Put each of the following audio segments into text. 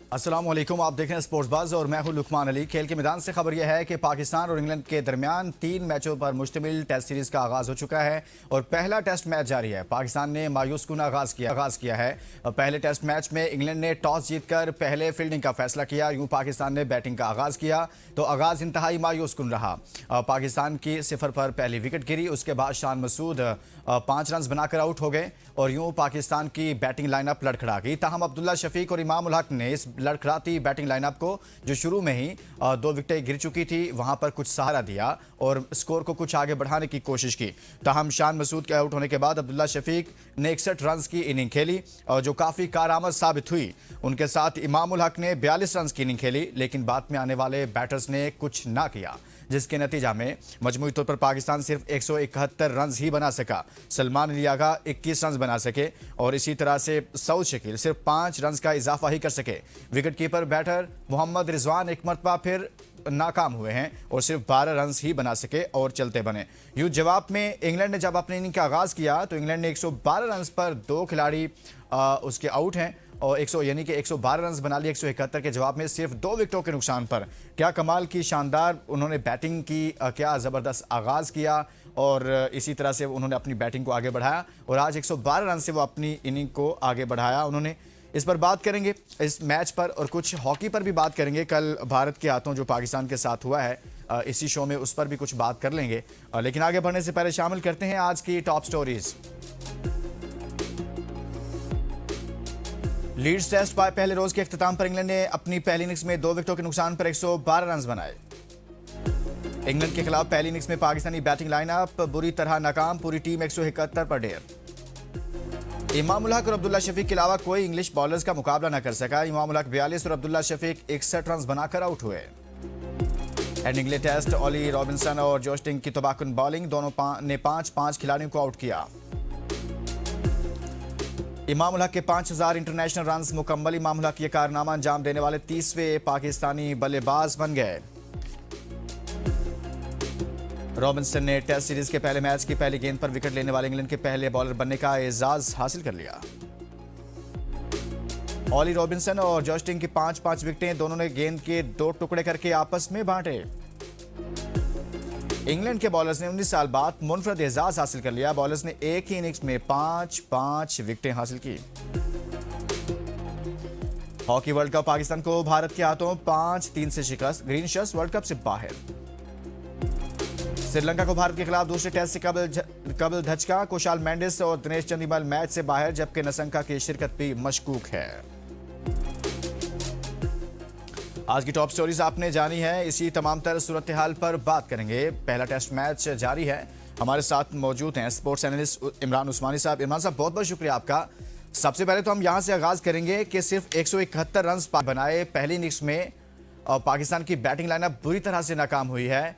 अस्सलाम वालेकुम, आप देख रहे हैं स्पोर्ट्स बाज़ और मैं हूं लुकमान अली। खेल के मैदान से खबर यह है कि पाकिस्तान और इंग्लैंड के दरमियान 3 मैचों पर मुश्तमिल टेस्ट सीरीज का आगाज हो चुका है और पहला टेस्ट मैच जारी है। पाकिस्तान ने मायूस कुन आगाज किया है। पहले टेस्ट मैच में इंग्लैंड ने टॉस जीतकर पहले फील्डिंग का फैसला किया। यूं पाकिस्तान ने बैटिंग का आगाज किया तो आगाज इंतहाई मायूस कुन रहा। पाकिस्तान की 0 पर पहली विकेट गिरी। उसके बाद शान मसूद 5 रन बनाकर आउट हो गए और यूं पाकिस्तान की बैटिंग लाइनअप लड़खड़ा गई। ताहम अब्दुल्ला शफीक और इमाम उल हक ने इस लड़खड़ाती बैटिंग लाइनअप को, जो शुरू में ही 2 विकेटें गिर चुकी थी, वहां पर कुछ सहारा दिया और स्कोर को कुछ आगे बढ़ाने की कोशिश की। ताहम शान मसूद के आउट होने के बाद अब्दुल्ला शफीक ने 61 रन की इनिंग खेली और जो काफी कारआमद साबित हुई। उनके साथ इमाम उल हक ने 42 रन की इनिंग खेली, लेकिन बाद में आने वाले बैटर्स ने कुछ ना किया, जिसके नतीजा में मजमूई तौर पर पाकिस्तान सिर्फ 171 रन ही बना सका। सलमान अली आगा 21 रन बना सके और इसी तरह से सऊद शकील सिर्फ 5 रन का इजाफा ही कर सके। Wicket keeper batter Mohammad Rizwan एक मरतबा फिर नाकाम हुए हैं और सिर्फ 12 रन ही बना सके और चलते बने। यूं जवाब में इंग्लैंड ने जब अपनी इनिंग का आगाज किया तो इंग्लैंड ने 112 रन पर 2 खिलाड़ी उसके आउट हैं और 112 रन बना लिए 171 के जवाब में सिर्फ 2 विकेटों के नुकसान पर। क्या कमाल की शानदार उन्होंने बैटिंग की, क्या ज़बरदस्त आगाज़ किया और इसी तरह से उन्होंने अपनी बैटिंग को आगे बढ़ाया और आज 112 रन से वो अपनी इनिंग को आगे बढ़ाया उन्होंने। इस पर बात करेंगे, इस मैच पर और कुछ हॉकी पर भी बात करेंगे। कल भारत के हाथों जो पाकिस्तान के साथ हुआ है इसी शो में, उस पर भी कुछ बात कर लेंगे। लेकिन आगे बढ़ने से पहले शामिल करते हैं आज की टॉप स्टोरीज। लीड्स टेस्ट पहले रोज के अख्ताम पर इंग्लैंड ने अपनी पहली इनिंग्स में 2 विकेटों के नुकसान पर 112 रन बनाए। इंग्लैंड के खिलाफ पहली इनिंग्स में पाकिस्तानी बैटिंग लाइनअप बुरी तरह नाकाम, पूरी टीम 171 पर ढेर। इमाम उल हक और अब्दुल्ला शफीक के अलावा कोई इंग्लिश बॉलर्स का मुकाबला न कर सका। इमाम उल हक 42 और अब्दुल्ला शफीक 61 रन बनाकर आउट हुए। इंग्लैंड टेस्ट ऑली रॉबिन्सन और जोश टिंग की तबाहकुन बॉलिंग, दोनों ने 5-5 खिलाड़ियों को आउट किया। इमाम उल हक के 5000 इंटरनेशनल रन मुकम्मल। इमाम उल हक ये कारनामा अंजाम देने वाले 30वें पाकिस्तानी बल्लेबाज बन गए। रॉबिन्सन ने टेस्ट सीरीज के पहले मैच की पहली गेंद पर विकेट लेने वाले इंग्लैंड के पहले बॉलर बनने का एजाज हासिल कर लिया। ऑली रॉबिन्सन और जॉश टिंग की 5-5 विकेटें, दोनों ने गेंद के 2 टुकड़े करके आपस में बांटे। इंग्लैंड के बॉलर्स ने 19 साल बाद मुनफरद एजाज हासिल कर लिया। बॉलर्स ने एक ही इनिंग्स में 5-5 विकेटें हासिल की। हॉकी वर्ल्ड कप, पाकिस्तान को भारत के हाथों 5-3 से शिकस्त। ग्रीन शर्ट्स वर्ल्ड कप से बाहर। श्रीलंका को भारत के खिलाफ दूसरे टेस्ट से कबल धचका। कुशाल मेंडिस और दिनेश चंदीमल मैच से बाहर, जबकि नसंका की शिरकत भी मशकूक है। आज की टॉप स्टोरीज आपने जानी है, इसी तमाम तरह सूरत हाल पर बात करेंगे। पहला टेस्ट मैच जारी है। हमारे साथ मौजूद हैं स्पोर्ट्स एनालिस्ट इमरान उस्मानी साहब। इमरान साहब, बहुत बहुत शुक्रिया आपका। सबसे पहले तो हम यहां से आगाज करेंगे कि सिर्फ 171 रन बनाए पहली इनिंग्स में और पाकिस्तान की बैटिंग लाइनअप बुरी तरह से नाकाम हुई है।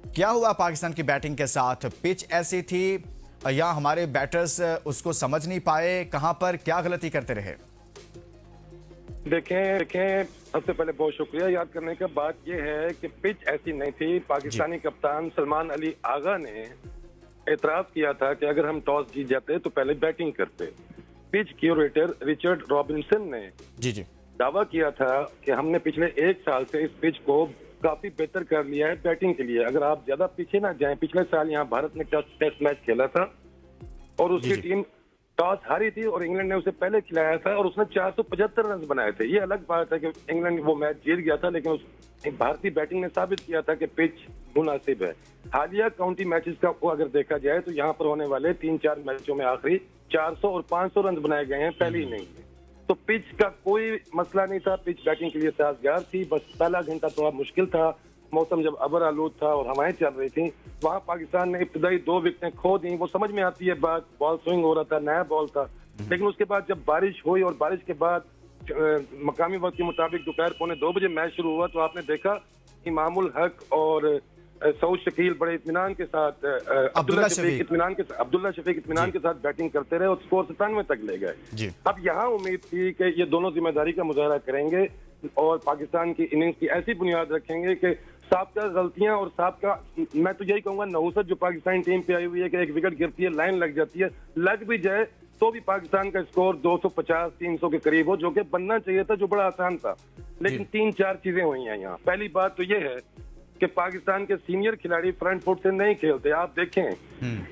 क्या हुआ पाकिस्तान की बैटिंग के साथ? पिच ऐसी थी या हमारे बैटर्स उसको समझ नहीं पाए? कहां पर क्या गलती करते रहे? देखें सबसे पहले बहुत शुक्रिया। याद करने का बात यह है कि पिच ऐसी नहीं थी। पाकिस्तानी कप्तान सलमान अली आगा ने एतराज किया था कि अगर हम टॉस जीत जाते तो पहले बैटिंग करते। पिच क्यूरेटर रिचर्ड रॉबिन्सन ने जी दावा किया था कि हमने पिछले 1 साल से इस पिच को काफी बेहतर कर लिया है बैटिंग के लिए। अगर आप ज्यादा पीछे ना जाएं, पिछले साल यहाँ भारत ने टेस्ट मैच खेला था और उसकी टीम टॉस हारी थी और इंग्लैंड ने उसे पहले खिलाया था और उसने 475 रन बनाए थे। ये अलग बात है कि इंग्लैंड वो मैच जीत गया था, लेकिन उस भारतीय बैटिंग ने साबित किया था कि पिच मुनासिब है। हालिया काउंटी मैचेस को अगर देखा जाए तो यहाँ पर होने वाले 3-4 मैचों में आखिरी 400 और 500 रन बनाए गए हैं पहली इनिंग में। तो पिच का कोई मसला नहीं था। पिच बैटिंग के लिए साजगार थी। बस पहला घंटा थोड़ा मुश्किल था। मौसम जब अबर आलूद था और हवाएं चल रही थी, वहां पाकिस्तान ने इब्तदाई 2 विकेटें खो दी। वो समझ में आती है बात, बॉल स्विंग हो रहा था, नया बॉल था। लेकिन उसके बाद जब बारिश हुई और बारिश के बाद मकामी वक्त के मुताबिक दोपहर 1:45 बजे मैच शुरू हुआ, तो आपने देखा इमाम उल हक और सऊद शकील बड़े इत्मीनान के साथ, अब्दुल्ला शफीक इत्मीनान के साथ बैटिंग करते रहे और स्कोर 97 तक ले गए। अब यहाँ उम्मीद थी कि ये दोनों जिम्मेदारी का मुजाहरा करेंगे और पाकिस्तान की इनिंग्स की ऐसी बुनियाद रखेंगे कि साबका गलतियां और साबका, मैं तो यही कहूंगा, नहुसत जो पाकिस्तानी टीम पे आई हुई है कि एक विकेट गिरती है, लाइन लग जाती है, लग भी जाए तो भी पाकिस्तान का स्कोर 250-300 के करीब हो, जो कि बनना चाहिए था, जो बड़ा आसान था। लेकिन 3-4 चीजें हुई हैं यहाँ। पहली बात तो ये है कि पाकिस्तान के सीनियर खिलाड़ी फ्रंट फुट से नहीं खेलते। आप देखें,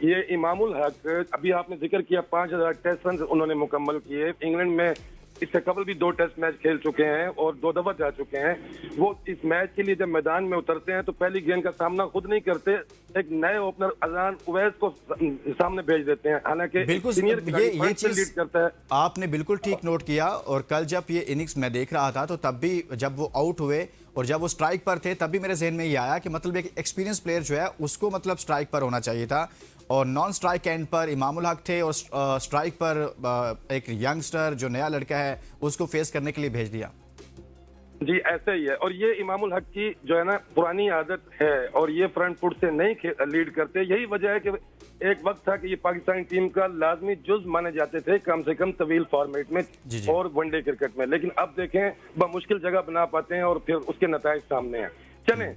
ये इमामुल हक, अभी आपने जिक्र किया 5000 टेस्ट रन उन्होंने मुकम्मल किए। इंग्लैंड में इससे कबल भी 2 टेस्ट मैच खेल चुके हैं और 2 दफा जा चुके हैं। वो इस मैच के लिए जब मैदान में उतरते हैं तो पहली गेंद का सामना खुद नहीं करते, एक नए ओपनर अजान उवैस को सामने भेज देते हैं। हालांकि बिल्कुल सीनियर ये चीज लीड करता है। आपने बिल्कुल ठीक नोट किया। और कल जब ये इनिंग्स मैं देख रहा था तो तब भी जब वो आउट हुए और जब वो स्ट्राइक पर थे तब भी मेरे जहन में ये आया कि मतलब एक एक्सपीरियंस प्लेयर जो है उसको मतलब स्ट्राइक पर होना चाहिए था, और नॉन स्ट्राइक एंड पर इमामुल हक थे और स्ट्राइक पर एक यंगस्टर जो नया लड़का है उसको फेस करने के लिए भेज दिया। जी ऐसा ही है, और ये इमामुल हक की जो है ना पुरानी आदत है, और ये फ्रंट फुट से नहीं लीड करते। यही वजह है कि एक वक्त था कि ये पाकिस्तानी टीम का लाजमी जुज माने जाते थे, कम से कम तवील फॉर्मेट में और वनडे क्रिकेट में। लेकिन अब देखें, बमुश्किल जगह बना पाते हैं और फिर उसके नताइज सामने हैं। चलें,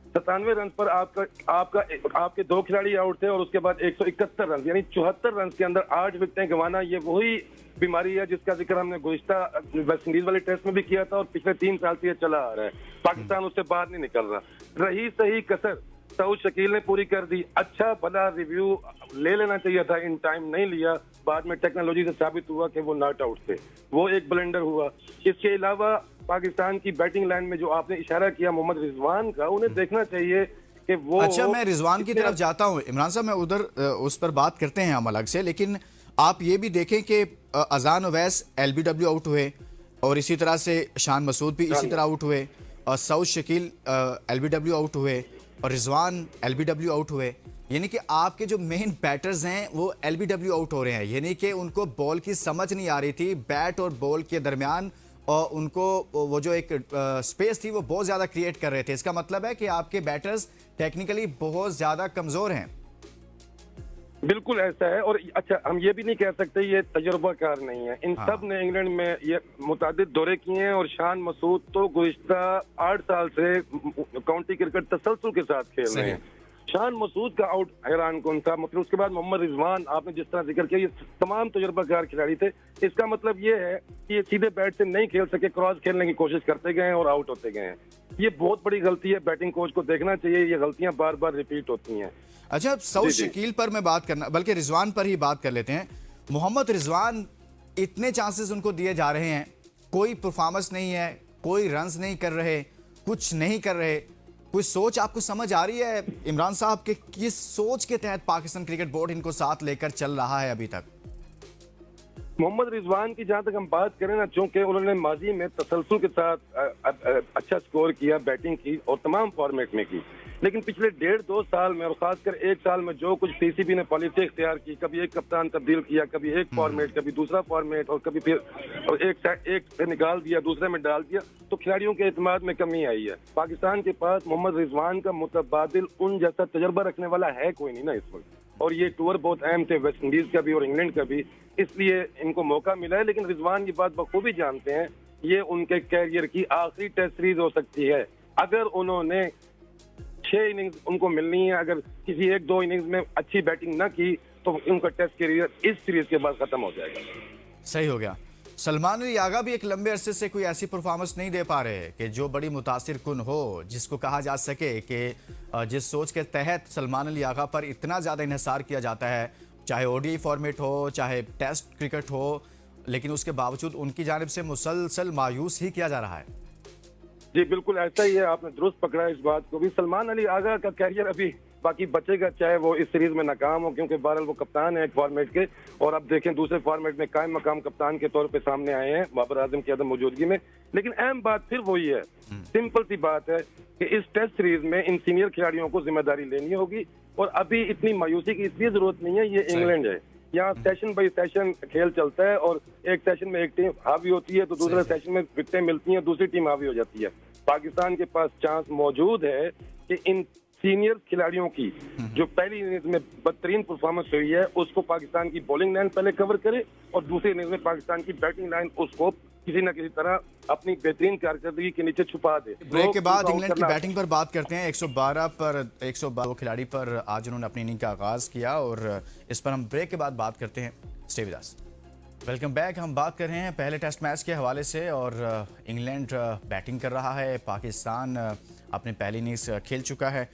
97 रन पर आपके 2 खिलाड़ी आउट थे और उसके बाद 171 रन, यानी 74 रन के अंदर 8 विकेटें गंवाना, ये वही बीमारी है जिसका जिक्र हमने गुज़िश्ता वेस्ट इंडीज वाले टेस्ट में भी किया था और पिछले 3 साल से ये चला आ रहा है। पाकिस्तान उससे बाहर नहीं निकल रहा। रही सही कसर सऊद शकील ने पूरी कर दी। अच्छा भला रिव्यू ले लेना चाहिए था, इन टाइम नहीं लिया। बाद में टेक्नोलॉजी से साबित हुआ कि वो नॉट आउट थे, वो एक ब्लेंडर हुआ। इसके अलावा पाकिस्तान की बैटिंग लाइन में जो आपने इशारा किया मोहम्मद रिजवान का, उन्हें देखना चाहिए कि वो। अच्छा, मैं रिजवान की तरफ जाता हूँ इमरान साहब, मैं उधर उस पर बात करते हैं हम अलग से, लेकिन आप ये भी देखें कि अजान उवैस एलबीडब्ल्यू आउट हुए और इसी तरह से शान मसूद भी इसी तरह आउट हुए, और सऊद शकील एलबीडब्ल्यू आउट हुए और रिजवान एलबीडब्ल्यू आउट हुए। यानी कि आपके जो मेन बैटर्स हैं वो एलबीडब्ल्यू आउट हो रहे हैं, यानी कि उनको बॉल की समझ नहीं आ रही थी बैट और बॉल के दरमियान, और उनको वो जो एक स्पेस थी वो बहुत ज़्यादा क्रिएट कर रहे थे। इसका मतलब है कि आपके बैटर्स टेक्निकली बहुत ज़्यादा कमज़ोर हैं। बिल्कुल ऐसा है। और अच्छा, हम ये भी नहीं कह सकते ये तजुर्बाकार नहीं है। इन सब ने इंग्लैंड में ये मुतादिद दौरे किए हैं, और शान मसूद तो गुज़िश्ता 8 साल से काउंटी क्रिकेट तसलसल के साथ खेल रहे हैं। शान मसूद का आउट हैरान कौन था। मतलब उसके बाद मोहम्मद रिजवान, आपने जिस तरह जिक्र किया, ये तमाम तजुर्बाकार खिलाड़ी थे। इसका मतलब ये है कि ये सीधे बैट से नहीं खेल सके, क्रॉस खेलने की कोशिश करते गए और आउट होते गए हैं। ये बहुत बड़ी गलती है, बैटिंग कोच को देखना चाहिए। ये गलतियां बार बार रिपीट होती हैं। अच्छा, सऊद शकील पर मैं बात करना, बल्कि रिजवान पर ही बात कर लेते हैं। मोहम्मद रिजवान, इतने चांसेस उनको दिए जा रहे हैं, कोई परफॉर्मेंस नहीं है, कोई रन्स नहीं कर रहे, कुछ नहीं कर रहे। कोई सोच आपको समझ आ रही है इमरान साहब के किस सोच के तहत पाकिस्तान क्रिकेट बोर्ड इनको साथ लेकर चल रहा है अभी तक? मोहम्मद रिजवान की जहां तक हम बात करें ना, चूंकि उन्होंने माजी में तसलसल के साथ अच्छा स्कोर किया, बैटिंग की और तमाम फॉर्मेट में की, लेकिन पिछले 1.5-2 साल में और खासकर 1 साल में जो कुछ पीसीबी ने पॉलिसी इख्तियार की, कभी एक कप्तान तब्दील किया, कभी एक फॉर्मेट, कभी दूसरा फॉर्मेट, और कभी फिर एक से निकाल दिया, दूसरे में डाल दिया, तो खिलाड़ियों के एतमाद में कमी आई है। पाकिस्तान के पास मोहम्मद रिजवान का मुतबादिल उन जैसा तजर्बा रखने वाला है कोई नहीं ना इस वक्त। और ये टूर बहुत अहम थे, वेस्ट इंडीज का भी और इंग्लैंड का भी, इसलिए इनको मौका मिला है। लेकिन रिजवान की बात बखूबी जानते हैं, ये उनके कैरियर की आखिरी टेस्ट सीरीज हो सकती है। अगर उन्होंने 6 इनिंग्स उनको मिलनी है, अगर किसी 1-2 इनिंग्स में अच्छी बैटिंग ना की तो उनका टेस्ट कैरियर इस सीरीज के बाद खत्म हो जाएगा। सही हो गया। सलमान अली आगा भी एक लंबे अरसे से कोई ऐसी परफॉर्मेंस नहीं दे पा रहे कि जो बड़ी मुतासिर कुन हो, जिसको कहा जा सके कि जिस सोच के तहत सलमान अली आगा पर इतना ज़्यादा इन्हिसार किया जाता है, चाहे ओडीआई फॉर्मेट हो, चाहे टेस्ट क्रिकेट हो, लेकिन उसके बावजूद उनकी जानिब से मुसलसल मायूस ही किया जा रहा है। जी बिल्कुल ऐसा ही है, आपने दुरुस्त पकड़ा इस बात को भी। सलमान अली आगा का कैरियर अभी बाकी बचेगा, चाहे वो इस सीरीज में नाकाम हो, क्योंकि बहरहाल वो कप्तान है एक फॉर्मेट के, और अब देखें दूसरे फॉर्मेट में कायम मकाम कप्तान के तौर पे सामने आए हैं बाबर आजम की अदम मौजूदगी में। लेकिन अहम बात फिर वही है, सिंपल सी बात है कि इस टेस्ट सीरीज में इन सीनियर खिलाड़ियों को जिम्मेदारी लेनी होगी, और अभी इतनी मायूसी की इसलिए जरूरत नहीं है। ये इंग्लैंड है, यहाँ सेशन बाई सेशन खेल चलता है, और एक सेशन में एक टीम हावी होती है तो दूसरे सेशन में विकेटें मिलती हैं, दूसरी टीम हावी हो जाती है। पाकिस्तान के पास चांस मौजूद है कि इन सीनियर खिलाड़ियों की जो पहली इनिंग्स में बदतरीन परफॉर्मेंस हुई है उसको पाकिस्तान की बॉलिंग लाइन पहले कवर करे, और दूसरी इनिंग्स में पाकिस्तान की बैटिंग लाइन उसको किसी न किसी तरह अपनी बेहतरीन कारकर्दगी के नीचे छुपा दे। ब्रेक के बाद इंग्लैंड की बैटिंग पर बात करते हैं। 112 खिलाड़ी पर आज उन्होंने अपनी इनिंग का आगाज किया, और इस पर हम ब्रेक के बाद बात करते हैं। Stay with us. Welcome back. हम बात कर रहे हैं पहले टेस्ट मैच के हवाले से और इंग्लैंड बैटिंग कर रहा है, पाकिस्तान अपनी पहली इनिंग्स खेल चुका है।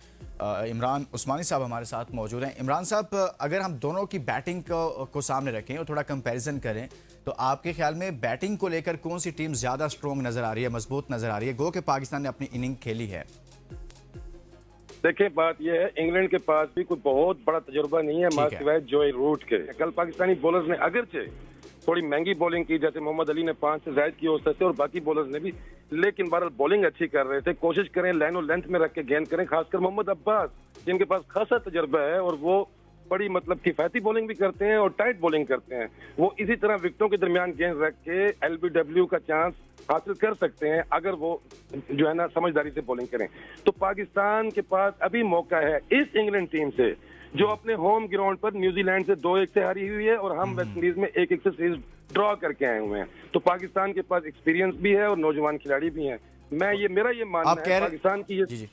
इमरान उस्मानी साहब हमारे साथ मौजूद हैं। इमरान साहब, अगर हम दोनों की बैटिंग को सामने रखें और थोड़ा कंपैरिजन करें तो आपके ख्याल में बैटिंग को लेकर कौन सी टीम ज़्यादा स्ट्रॉन्ग नज़र आ रही है, मजबूत नज़र आ रही है? गो कि पाकिस्तान ने अपनी इनिंग खेली है। देखिए, बात यह है, इंग्लैंड के पास भी कोई बहुत बड़ा तजुर्बा नहीं है सिवाय जोए रूट के। कल पाकिस्तानी बॉलर्स ने अगरचे थोड़ी महंगी बॉलिंग की, जैसे मोहम्मद अली ने 5 से ज्यादा की औसत से और बाकी बॉलर्स ने भी, लेकिन बहरहाल बॉलिंग अच्छी कर रहे थे। कोशिश करें लाइन और लेंथ में रख के गेंद करें, खासकर मोहम्मद अब्बास जिनके पास खासा तजुर्बा है और वो बड़ी मतलब किफायती बॉलिंग भी करते हैं और टाइट बॉलिंग करते हैं। वो इसी तरह विकेटों के दरमियान गेंद रख के LBW का चांस हासिल कर सकते हैं अगर वो जो है ना समझदारी से बॉलिंग करें। तो पाकिस्तान के पास अभी मौका है इस इंग्लैंड टीम से, जो अपने होम ग्राउंड पर न्यूजीलैंड से 2-1 से हारी हुई है और हम वेस्ट इंडीज में 1-1 से सीरीज ड्रॉ करके आए हुए हैं। तो पाकिस्तान के पास एक्सपीरियंस भी है और नौजवान खिलाड़ी भी हैं। मेरा ये मानना है पाकिस्तान की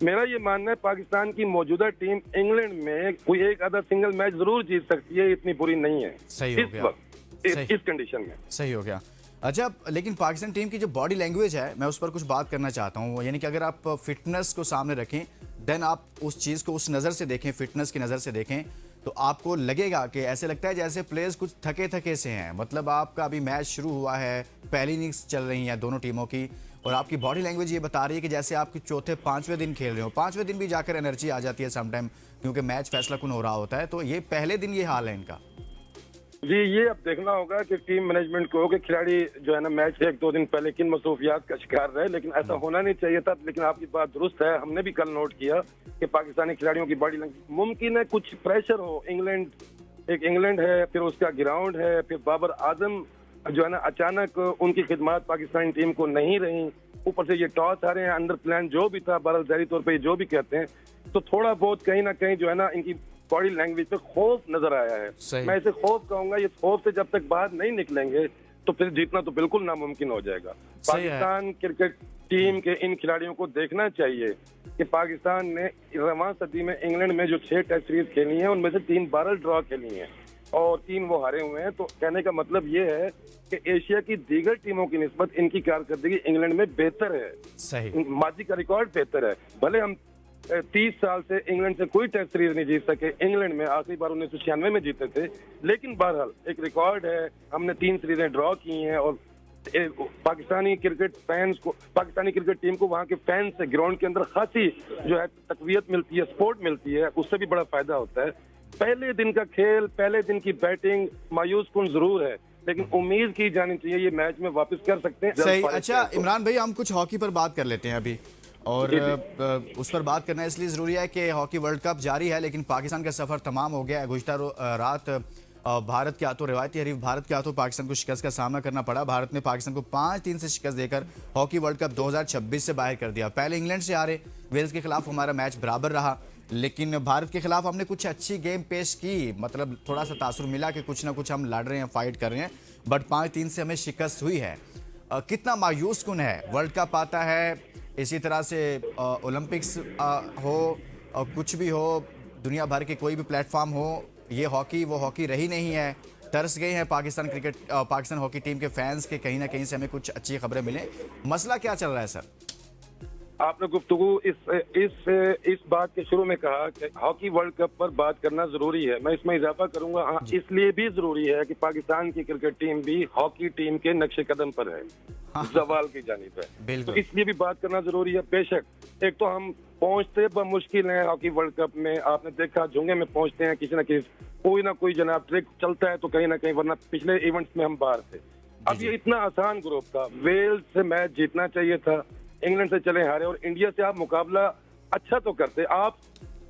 मेरा ये मानना है पाकिस्तान की मौजूदा टीम इंग्लैंड में कोई एक आधा सिंगल मैच जरूर जीत सकती है, इतनी बुरी नहीं है सही हो गया इस कंडीशन में। सही हो गया। अच्छा, लेकिन पाकिस्तान टीम की जो बॉडी लैंग्वेज है, मैं उस पर कुछ बात करना चाहता हूँ। यानी कि अगर आप फिटनेस को सामने रखें, देन आप उस चीज़ को उस नज़र से देखें, फिटनेस की नज़र से देखें, तो आपको लगेगा कि ऐसे लगता है जैसे प्लेयर्स कुछ थके थके से हैं। मतलब आपका अभी मैच शुरू हुआ है, पहली इनिंग्स चल रही हैं दोनों टीमों की, और आपकी बॉडी लैंग्वेज ये बता रही है कि जैसे आपकी चौथे 5वें दिन खेल रहे हो। 5वें दिन भी जाकर एनर्जी आ जाती है समटाइम, क्योंकि मैच फैसला कुन हो रहा होता है। तो ये पहले दिन ये हाल है इनका। जी, ये अब देखना होगा कि टीम मैनेजमेंट को कि खिलाड़ी जो है ना मैच 1-2 दिन पहले किन मसरूफियात का शिकार रहे, लेकिन ऐसा होना नहीं चाहिए था। लेकिन आपकी बात दुरुस्त है, हमने भी कल नोट किया कि पाकिस्तानी खिलाड़ियों की बॉडी लैंग्वेज, मुमकिन है कुछ प्रेशर हो। इंग्लैंड है, फिर उसका ग्राउंड है, फिर बाबर आजम जो है ना अचानक उनकी खिदमत पाकिस्तानी टीम को नहीं रही, ऊपर से ये टॉस हारे हैं, अंडर प्लान जो भी था, बहरहाल ज़ाहिरी तौर पर ये जो भी कहते हैं, तो थोड़ा बहुत कहीं ना कहीं जो है ना इनकी बॉडी लैंग्वेज पे खौफ नजर आया है। मैं इसे खौफ कहूंगा। ये खौफ से जब तक बाहर नहीं निकलेंगे तो फिर जीतना तो बिल्कुल नामुमकिन हो जाएगा। पाकिस्तान क्रिकेट टीम के इन खिलाड़ियों को देखना चाहिए कि पाकिस्तान ने रवां सदी में इंग्लैंड में जो 6 टेस्ट सीरीज खेली हैं, उनमें से 3 बहरहाल ड्रॉ खेली हैं और 3 वो हारे हुए हैं। तो कहने का मतलब ये है कि एशिया की दीगर टीमों की निस्बत इनकी कारकर्दगी इंग्लैंड में बेहतर है। सही, माजी का रिकॉर्ड बेहतर है। भले हम 30 साल से इंग्लैंड से कोई टेस्ट सीरीज नहीं जीत सके, इंग्लैंड में आखिरी बार 1996 में जीते थे, लेकिन बहरहाल एक रिकॉर्ड है। हमने 3 सीरीजें ड्रॉ की हैं और पाकिस्तानी क्रिकेट टीम को वहाँ के फैंस से ग्राउंड के अंदर खासी जो है तकवीयत मिलती है, सपोर्ट मिलती है, उससे भी बड़ा फायदा होता है। पहले दिन का खेल, पहले दिन की बैटिंग मायूस कुन जरूर है, लेकिन उम्मीद की जानी चाहिए ये मैच में वापस कर सकते हैं। सही। अच्छा इमरान भाई, हम कुछ हॉकी पर बात कर लेते हैं अभी, और उस पर बात करना इसलिए ज़रूरी है कि हॉकी वर्ल्ड कप जारी है, लेकिन पाकिस्तान का सफ़र तमाम हो गया है। गुज़श्ता रात भारत के हाथों, रिवायती हरीफ भारत के हाथों पाकिस्तान को शिकस्त का सामना करना पड़ा। भारत ने पाकिस्तान को 5-3 से शिकस्त देकर हॉकी वर्ल्ड कप 2026 से बाहर कर दिया। पहले इंग्लैंड से हारे, वेल्स के खिलाफ हमारा मैच बराबर रहा, लेकिन भारत के खिलाफ हमने कुछ अच्छी गेम पेश की। मतलब थोड़ा सा तासुर मिला कि कुछ ना कुछ हम लड़ रहे हैं, फाइट कर रहे हैं, बट 5-3 से हमें शिकस्त हुई है। कितना मायूस कुन है। वर्ल्ड कप आता है, इसी तरह से ओलंपिक्स हो और कुछ भी हो, दुनिया भर के कोई भी प्लेटफॉर्म हो, ये हॉकी वो हॉकी रही नहीं है। तरस गए हैं पाकिस्तान हॉकी टीम के फैंस के, कहीं ना कहीं से हमें कुछ अच्छी खबरें मिलें। मसला क्या चल रहा है सर? आपने गुफ्तगू इस बात के शुरू में कहा कि हॉकी वर्ल्ड कप पर बात करना जरूरी है। मैं इसमें इजाफा करूंगा, हाँ, इसलिए भी जरूरी है कि पाकिस्तान की क्रिकेट टीम भी हॉकी टीम के नक्शे कदम पर है, जवाल की जानिब है, तो इसलिए भी बात करना जरूरी है। बेशक एक तो हम पहुंचते मुश्किल है हॉकी वर्ल्ड कप में, आपने देखा झुंगे में पहुंचते हैं, किसी न कोई ना कोई जनाब ट्रिक चलता है तो कहीं ना कहीं, वरना पिछले इवेंट्स में हम बाहर थे। अब ये इतना आसान ग्रुप था, वेल्स से मैच जीतना चाहिए था, इंग्लैंड से चले हारे, और इंडिया से आप मुकाबला अच्छा तो करते, आप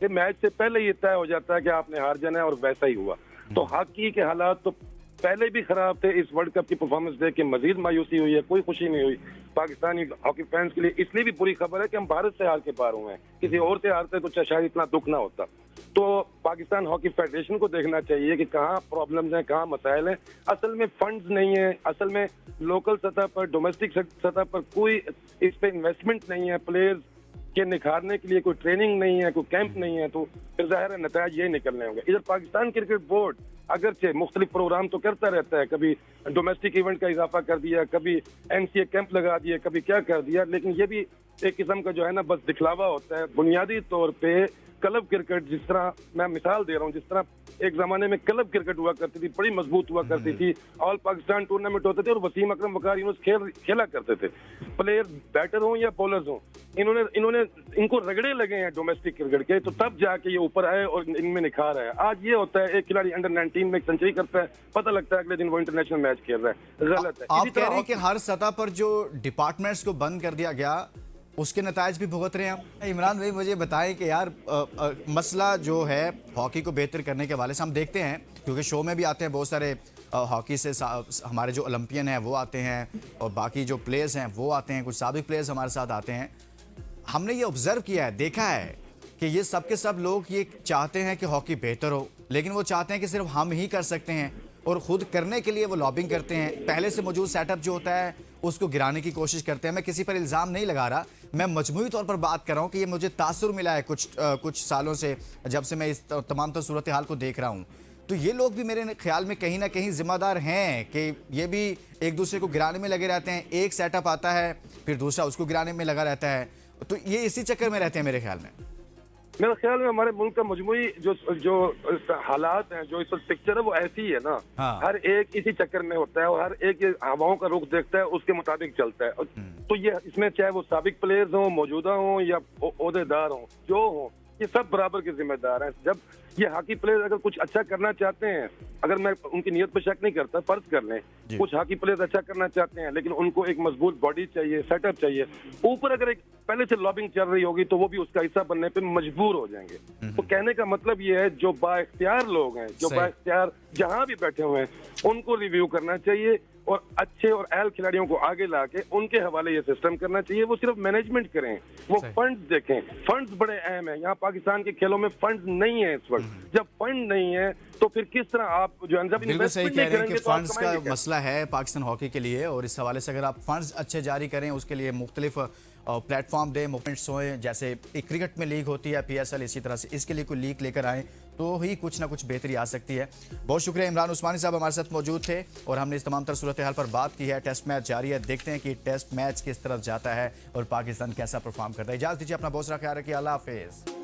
के मैच से पहले ये तय हो जाता है कि आपने हार जाना है, और वैसा ही हुआ। तो हॉकी के हालात तो पहले भी खराब थे। इस वर्ल्ड कप की परफॉर्मेंस देख के मजीद मायूसी हुई है, कोई खुशी नहीं हुई पाकिस्तानी हॉकी फैंस के लिए। इसलिए भी बुरी खबर है कि हम भारत से हार के पार हुए हैं, किसी और से हारते तो शायद इतना दुख ना होता। तो पाकिस्तान हॉकी फेडरेशन को देखना चाहिए कि कहाँ प्रॉब्लम्स हैं, कहाँ मसाइल हैं। असल में फंड्स नहीं है, असल में लोकल सतह पर, डोमेस्टिक सतह पर कोई इस पे इन्वेस्टमेंट नहीं है, प्लेयर्स के निखारने के लिए कोई ट्रेनिंग नहीं है, कोई कैंप नहीं है, तो फिर जाहिर है नतीजे ये निकलने होंगे। इधर पाकिस्तान क्रिकेट बोर्ड अगरचे मुख्तलिफ प्रोग्राम तो करता रहता है, कभी डोमेस्टिक इवेंट का इजाफा कर दिया, कभी एनसीए कैंप लगा दिए, कभी क्या कर दिया, लेकिन ये भी एक किस्म का जो है ना बस दिखलावा होता है। बुनियादी तौर पे क्लब क्रिकेट, जिस तरह मैं मिसाल दे रहा हूँ, जिस तरह एक जमाने में क्लब क्रिकेट हुआ करती थी, बड़ी मजबूत हुआ करती थी, ऑल पाकिस्तान टूर्नामेंट होते थे और वसीम अकरम वकार यूनुस खेला करते थे। प्लेयर बैटर हों या बॉलर्स हों, इन्होंने इनको रगड़े लगे हैं डोमेस्टिक क्रिकेट के, तो तब जाके ये ऊपर आए और इनमें निखार आया। आज ये होता है एक खिलाड़ी अंडर 19 में सेंचुरी करता है, पता लगता है अगले दिन वो इंटरनेशनल मैच खेल रहा है। गलत है। आप कह रहे हैं कि हर सतह पर जो डिपार्टमेंट्स को बंद कर दिया गया उसके नतायज भी भुगत रहे हैं हम। इमरान भाई मुझे बताएं कि यार मसला जो है हॉकी को बेहतर करने के हवाले से हम देखते हैं, क्योंकि शो में भी आते हैं बहुत सारे हॉकी से हमारे जो ओलंपियन हैं वो आते हैं और बाकी जो प्लेयर्स हैं वो आते हैं, कुछ साबिक प्लेयर्स हमारे साथ आते हैं। हमने ये ऑब्जर्व किया है, देखा है कि ये सब के सब लोग ये चाहते हैं कि हॉकी बेहतर हो, लेकिन वो चाहते हैं कि सिर्फ हम ही कर सकते हैं और खुद करने के लिए वो लॉबिंग करते हैं। पहले से मौजूद सेटअप जो होता है उसको गिराने की कोशिश करते हैं। मैं किसी पर इल्ज़ाम नहीं लगा रहा, मैं मजमूई तौर पर बात कर रहा हूँ कि ये मुझे तासुर मिला है कुछ सालों से, जब से मैं इस तमाम तो सूरत हाल को देख रहा हूँ। तो ये लोग भी मेरे ख्याल में कहीं ना कहीं जिम्मेदार हैं कि ये भी एक दूसरे को गिराने में लगे रहते हैं। एक सेटअप आता है फिर दूसरा उसको गिराने में लगा रहता है, तो ये इसी चक्कर में रहते हैं मेरे ख्याल में। मेरे ख्याल में हमारे मुल्क का मजमूई जो हालात हैं, जो इस वक्त पिक्चर है वो ऐसी ही है ना। हाँ। हर एक इसी चक्कर में होता है और हर एक हवाओं का रुख देखता है, उसके मुताबिक चलता है। तो ये इसमें चाहे वो साबिक प्लेयर्स हों, मौजूदा हों या ओहदेदार हों, जो हों, ये सब बराबर के जिम्मेदार हैं। जब ये हॉकी प्लेयर्स अगर कुछ अच्छा करना चाहते हैं, अगर मैं उनकी नीयत पर शक नहीं करता, फर्ज कर लें कुछ हॉकी प्लेयर्स अच्छा करना चाहते हैं, लेकिन उनको एक मजबूत बॉडी चाहिए, सेटअप चाहिए, ऊपर अगर एक पहले से लॉबिंग चल रही होगी तो वो भी उसका हिस्सा बनने पे मजबूर हो जाएंगे। तो कहने का मतलब ये है, जो बाइख्तियार लोग हैं, जो बाइख्तियार जहां भी बैठे हुए हैं, उनको रिव्यू करना चाहिए और अच्छे और अहल खिलाड़ियों को आगे लाके उनके हवाले ये सिस्टम करना चाहिए। वो सिर्फ मैनेजमेंट करें, वो फंड्स देखें। फंड्स बड़े अहम है। यहाँ पाकिस्तान के खेलों में फंड्स नहीं है इस वक्त। जब फंड नहीं है तो फिर किस तरह आप जो है, जब बिल्कुल सही कह रहे हैं कि फंड्स का तो मसला है पाकिस्तान हॉकी के लिए, और इस हवाले से अगर आप फंड्स अच्छे जारी करें, उसके लिए मुख्तलिफ प्लेटफॉर्म दे, मूवमेंट्स होएं, जैसे एक क्रिकेट में लीग होती है PSL, इसी तरह से इसके लिए कोई लीग लेकर आएँ तो ही कुछ ना कुछ बेहतरी आ सकती है। बहुत शुक्रिया, इमरान उस्मानी साहब हमारे साथ मौजूद थे और हमने इस तमाम तर सूरत हाल पर बात की है। टेस्ट मैच जारी है, देखते हैं कि टेस्ट मैच किस तरफ जाता है और पाकिस्तान कैसा परफॉर्म करता है। इजाज़त दीजिए, अपना बहुत सारा ख्याल रखिए, अल्लाह हाफिज़।